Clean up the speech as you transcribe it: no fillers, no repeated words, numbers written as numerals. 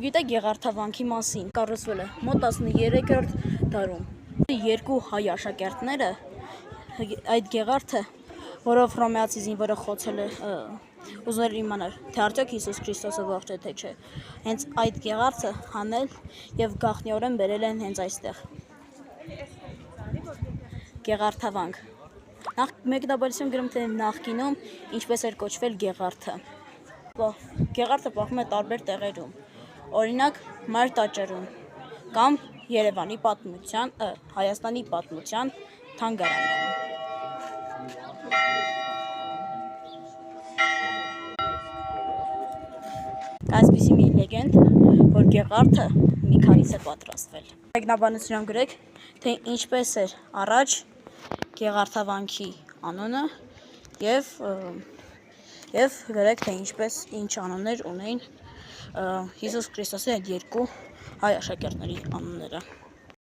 Գիտեք Գեղարդավանքի մասին, կառուցվել է մոտ 13-րդ դարում։ Երկու հայ աշակերտները այդ Գեղարդը, որով հռոմեացի զինվորը խոցել է, ուզել իմանալ, թե արդյոք Հիսուս Քրիստոսը ողջ է թե չէ, հենց այդ Գեղարդը հանել եւ գաղտնիորեն բերել են հենց այստեղ։ Գեղարդավանք։ Մեկնաբանություն գրում թե նախկինում ինչպես էր կոչվել Գեղարդը։ Գեղարդը պահվում է տարբեր տեղերում, օրինակ Մայր տաճարում կամ Երևանի պատմության, Հայաստանի պատմության թանգարանում։ Այսպիսի մի լեգենդ, որ Գեղարդը մի քարից է պատրաստվել։ Մեկնաբանությունում գրեք, թե ինչպես էր առաջ Գեղարդավանքի անունը եւ գրեք, թե ինչ անուններ ունեին Հիսուս Քրիստոսի այդ երկու հայ աշակերտների անունները։